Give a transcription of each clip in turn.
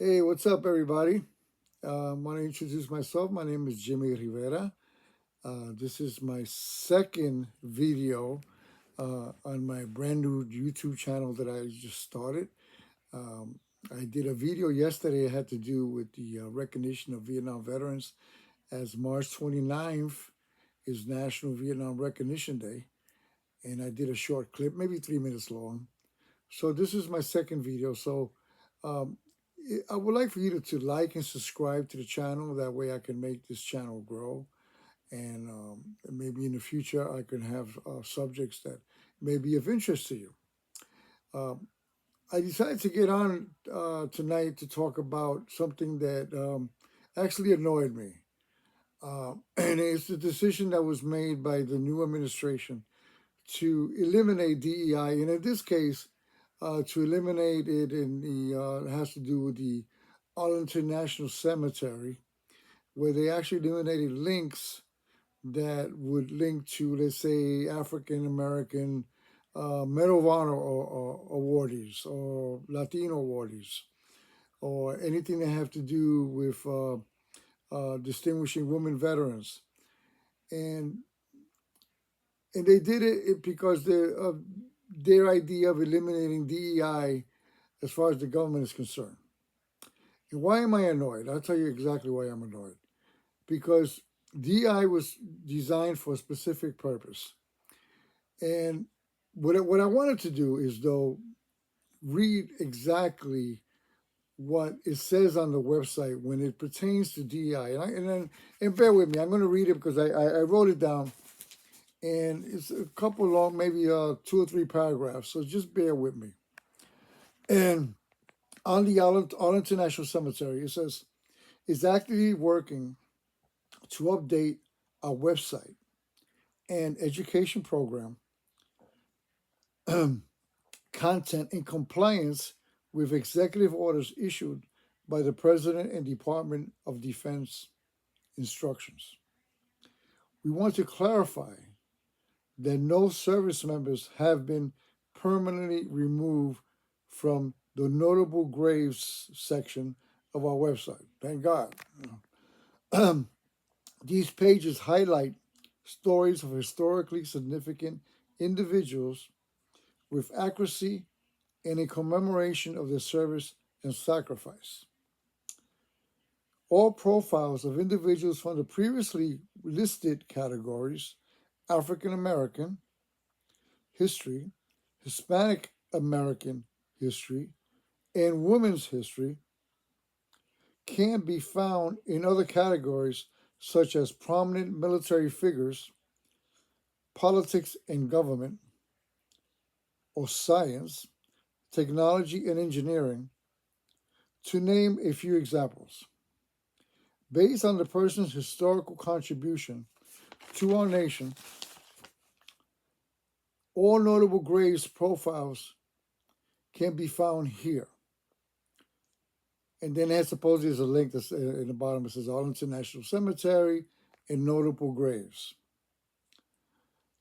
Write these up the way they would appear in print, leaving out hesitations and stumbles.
Hey, what's up, everybody? I want to introduce myself. My name is Jimmy Rivera. This is my second video on my brand new YouTube channel that I just started. Um, I did a video yesterday that had to do with the recognition of Vietnam veterans, as March 29th is National Vietnam Recognition Day. And I did a short clip, maybe 3 minutes long. So this is my second video. So um, I would like for you to like and subscribe to the channel. That way I can make this channel grow. And maybe in the future I can have subjects that may be of interest to you. Um, I decided to get on tonight to talk about something that actually annoyed me. And it's the decision that was made by the new administration to eliminate DEI. And in this case, to eliminate it in the it has to do with the Arlington National Cemetery, where they actually eliminated links that would link to, let's say, African American Medal of Honor or awardees or Latino awardees or anything that have to do with distinguishing women veterans. And and they did it because their idea of eliminating DEI as far as the government is concerned. And why am I annoyed? I'll tell you exactly why I'm annoyed. Because DI was designed for a specific purpose. And what I wanted to do is, though, read exactly what it says on the website when it pertains to DI. And bear with me, I'm going to read it because I wrote it down. And it's a couple long, maybe 2 or 3 paragraphs. So just bear with me. And on the Arlington National Cemetery, it says, is actively working to update our website and education program content in compliance with executive orders issued by the President and Department of Defense instructions. We want to clarify that no service members have been permanently removed from the notable graves section of our website. Thank God. These pages highlight stories of historically significant individuals with accuracy and in commemoration of their service and sacrifice. All profiles of individuals from the previously listed categories, African American history, Hispanic American history, and women's history, can be found in other categories such as prominent military figures, politics and government, or science, technology and engineering, to name a few examples. Based on the person's historical contribution to our nation, all notable graves profiles can be found here. And then supposedly there's a link that's in the bottom. It says Arlington National Cemetery and notable graves.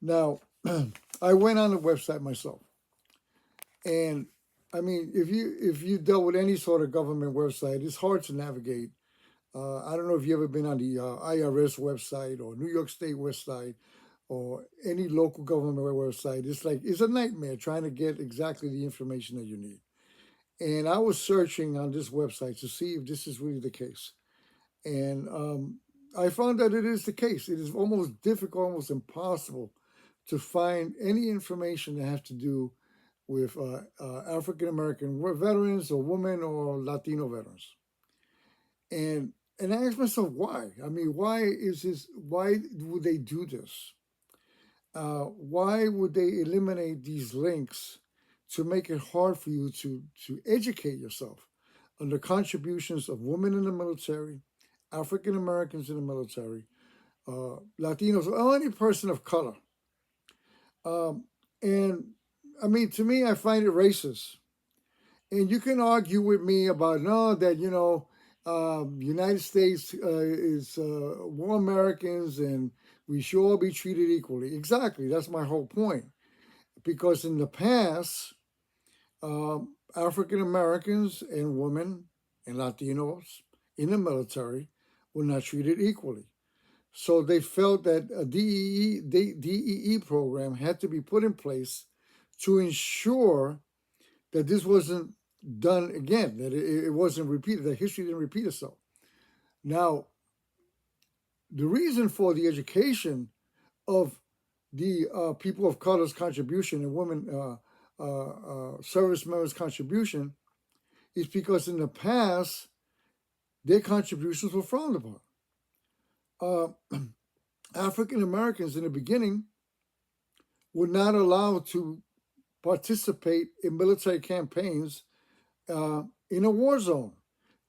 Now, I went on the website myself, and I mean, if you dealt with any sort of government website, it's hard to navigate. I don't know if you've ever been on the IRS website or New York State website or any local government website. It's a nightmare trying to get exactly the information that you need. And I was searching on this website to see if this is really the case. And I found that it is the case. It is almost difficult, almost impossible to find any information that has to do with African American veterans or women or Latino veterans. And I asked myself why. I mean, why is this? Why would they do this? Why would they eliminate these links to make it hard for you to educate yourself on the contributions of women in the military, African Americans in the military, Latinos, or any person of color? And I mean, to me, I find it racist. And you can argue with me about no, that United States is we're Americans and we should all be treated equally. Exactly, that's my whole point. Because in the past, African Americans and women and Latinos in the military were not treated equally. So they felt that a DEE program had to be put in place to ensure that this wasn't done again, that it wasn't repeated, that history didn't repeat itself. Now, the reason for the education of the people of color's contribution and women service members' contribution is because in the past, their contributions were frowned upon. African Americans in the beginning were not allowed to participate in military campaigns in a war zone.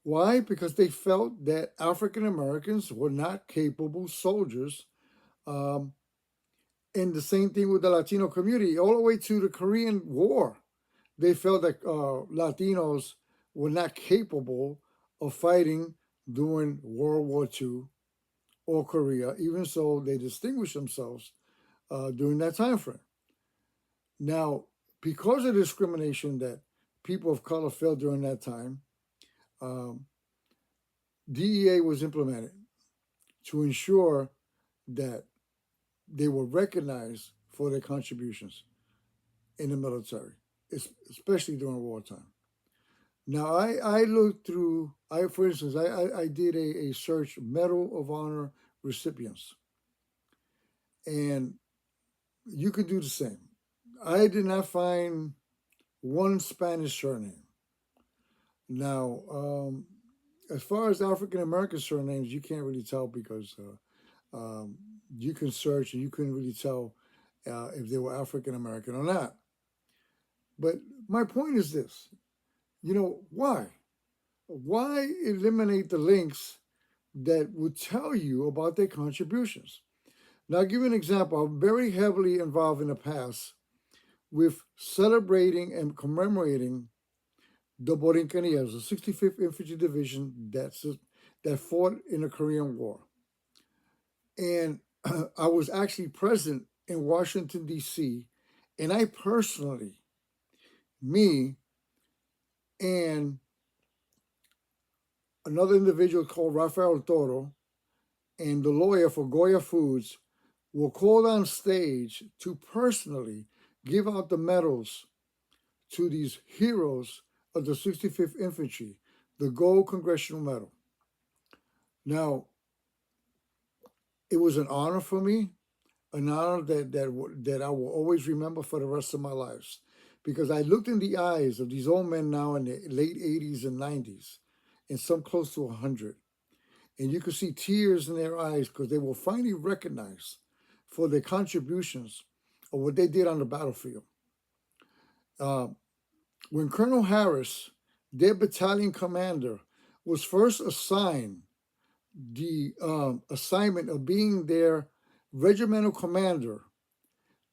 Why? Because they felt that African Americans were not capable soldiers. And the same thing with the Latino community, all the way to the Korean War. They felt that Latinos were not capable of fighting during World War II or Korea, even so they distinguished themselves during that time frame. Now, because of discrimination that people of color felt during that time, DEA was implemented to ensure that they were recognized for their contributions in the military, especially during wartime. Now, I looked through, for instance, I did a search, Medal of Honor recipients. And you could do the same. I did not find one Spanish surname. Now, as far as African American surnames, you can't really tell because you can search and you couldn't really tell if they were African American or not. But my point is this, why? Why eliminate the links that would tell you about their contributions? Now, I'll give you an example. I'm very heavily involved in the past with celebrating and commemorating the Borinqueneers, the 65th Infantry Division that fought in the Korean War. And I was actually present in Washington, D.C., and I personally, me and another individual called Rafael Toro and the lawyer for Goya Foods were called on stage to personally give out the medals to these heroes of the 65th Infantry, the Gold Congressional Medal. Now, it was an honor for me, an honor that I will always remember for the rest of my lives, because I looked in the eyes of these old men now in the late 80s and 90s, and some close to 100. And you could see tears in their eyes because they were finally recognized for their contributions of what they did on the battlefield. When Colonel Harris, their battalion commander, was first assigned the assignment of being their regimental commander,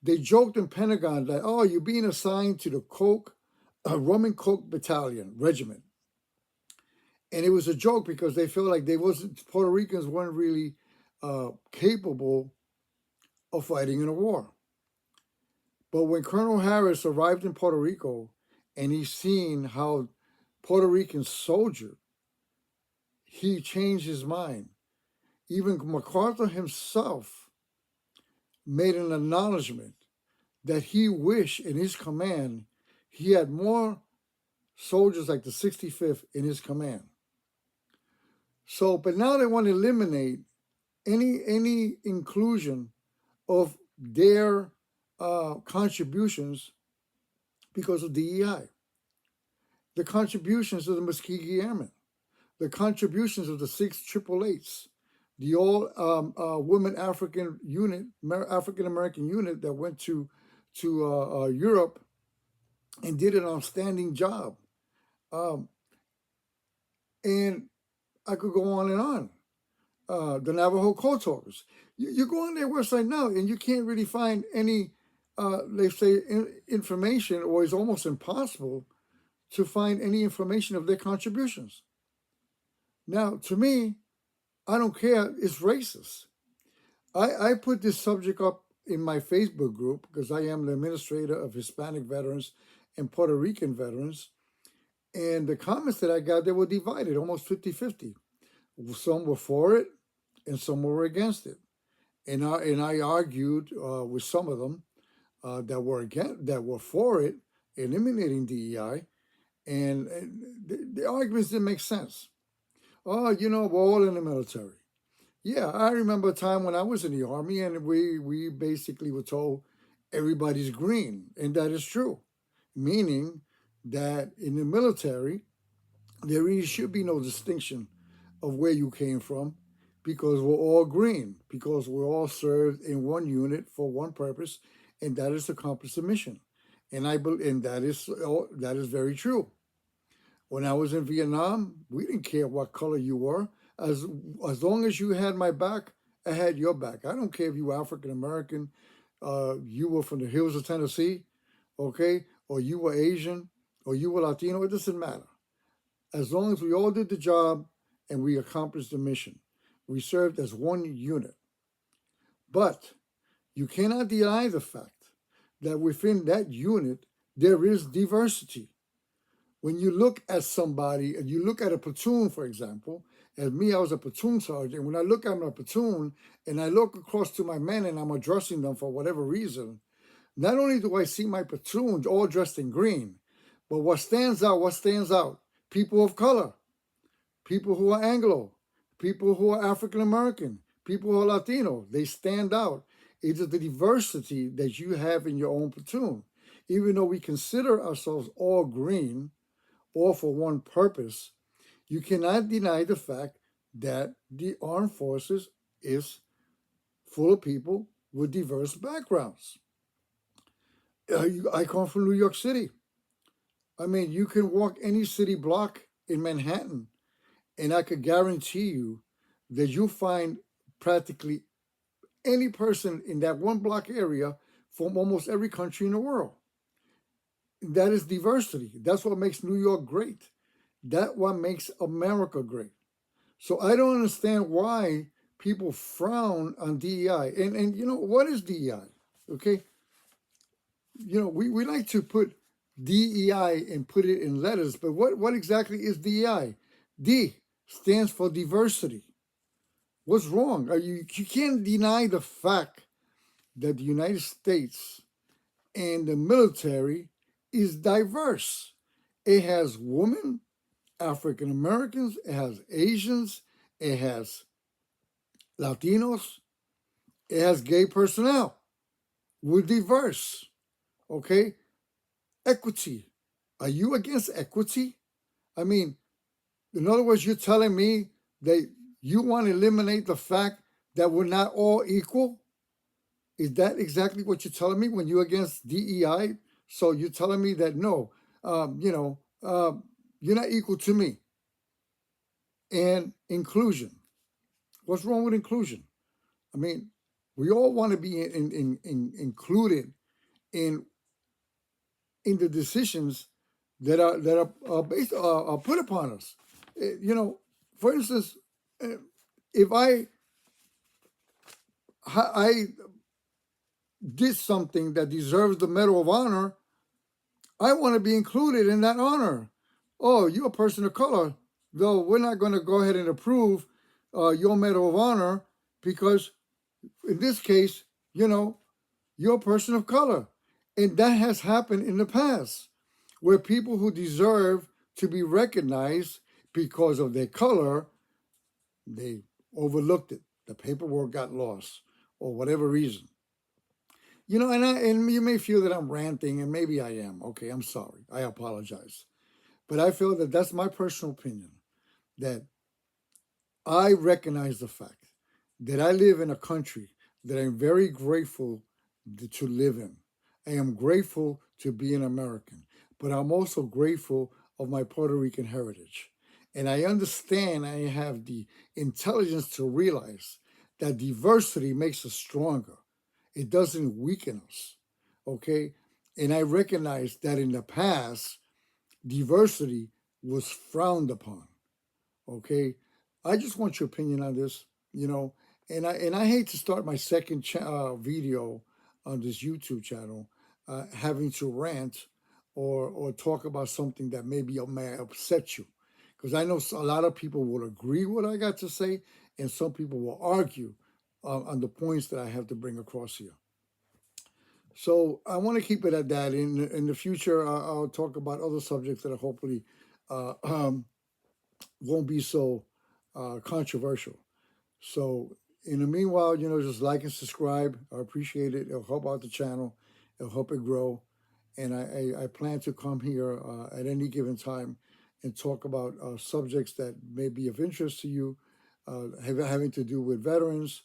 they joked in Pentagon that, oh, you're being assigned to the Roman Coke Battalion Regiment. And it was a joke because they felt like Puerto Ricans weren't really capable of fighting in a war. But when Colonel Harris arrived in Puerto Rico and he seen how Puerto Ricans soldiered, he changed his mind. Even MacArthur himself made an acknowledgement that he wished in his command he had more soldiers like the 65th in his command. So, but now they want to eliminate any inclusion of their contributions because of DEI. The contributions of the Muskegee Airmen, the contributions of the 6 888s, the all-women African American unit that went to Europe and did an outstanding job. And I could go on and on. The Navajo Code Talkers. You go on their website now and you can't really find any, let's say, information, or it's almost impossible to find any information of their contributions. Now, to me, I don't care. It's racist. I put this subject up in my Facebook group because I am the administrator of Hispanic veterans and Puerto Rican veterans. And the comments that I got, they were divided, almost 50-50. Some were for it and some were against it. And I argued with some of them that were for it, eliminating DEI, and the arguments didn't make sense. Oh, we're all in the military. Yeah, I remember a time when I was in the Army, and we basically were told everybody's green, and that is true, meaning that in the military there really should be no distinction of where you came from, because we're all green, because we're all served in one unit for one purpose, and that is to accomplish the mission. And I believe, and that is very true. When I was in Vietnam, we didn't care what color you were, as as long as you had my back, I had your back. I don't care if you were African American, you were from the hills of Tennessee, okay, or you were Asian, or you were Latino. It doesn't matter. As long as we all did the job and we accomplished the mission, we served as one unit. But you cannot deny the fact that within that unit there is diversity. When you look at somebody, and you look at a platoon, for example, as me, I was a platoon sergeant. When I look at my platoon and I look across to my men and I'm addressing them for whatever reason, not only do I see my platoon all dressed in green, but what stands out? People of color, people who are Anglo, people who are African American, people who are Latino, they stand out. It is the diversity that you have in your own platoon. Even though we consider ourselves all green, all for one purpose, you cannot deny the fact that the armed forces is full of people with diverse backgrounds. I come from New York City. I mean, you can walk any city block in Manhattan, and I could guarantee you that you'll find practically any person in that one block area from almost every country in the world. That is diversity. That's what makes New York great. That's what makes America great. So I don't understand why people frown on DEI. And what is DEI? Okay. We like to put DEI and put it in letters, but what exactly is DEI? D stands for diversity. What's wrong? You can't deny the fact that the United States and the military is diverse. It has women, African Americans, it has Asians, it has Latinos, it has gay personnel. We're diverse. Okay? Equity. Are you against equity? I mean, in other words, you're telling me that you want to eliminate the fact that we're not all equal? Is that exactly what you're telling me when you're against DEI? So you're telling me that no, you're not equal to me. And inclusion. What's wrong with inclusion? I mean, we all want to be included in the decisions that are based are put upon us. For instance, if I did something that deserves the Medal of Honor, I want to be included in that honor. Oh, you're a person of color, though we're not going to go ahead and approve your Medal of Honor because in this case, you're a person of color. And that has happened in the past where people who deserve to be recognized because of their color, they overlooked it. The paperwork got lost or whatever reason. And you may feel that I'm ranting, and maybe I am. Okay, I'm sorry. I apologize. But I feel that that's my personal opinion, that I recognize the fact that I live in a country that I'm very grateful to live in. I am grateful to be an American, but I'm also grateful of my Puerto Rican heritage. And I understand, I have the intelligence to realize that diversity makes us stronger. It doesn't weaken us, okay? And I recognize that in the past, diversity was frowned upon, okay? I just want your opinion on this, and I hate to start my second video on this YouTube channel having to rant or talk about something that maybe may upset you. Because I know a lot of people will agree with what I got to say, and some people will argue on the points that I have to bring across here. So I want to keep it at that. In the future, I'll talk about other subjects that are hopefully uh, um, won't be so controversial. So in the meanwhile, just like and subscribe. I appreciate it. It'll help out the channel. It'll help it grow. And I plan to come here at any given time and talk about subjects that may be of interest to you, having to do with veterans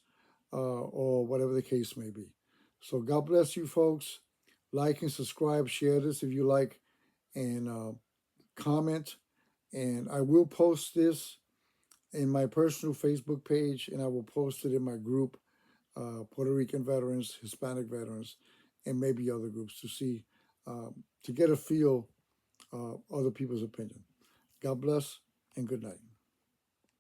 or whatever the case may be. So God bless you, folks. Like and subscribe. Share this if you like, and comment. And I will post this in my personal Facebook page, and I will post it in my group, Puerto Rican veterans, Hispanic veterans, and maybe other groups to get a feel of other people's opinion. God bless and good night.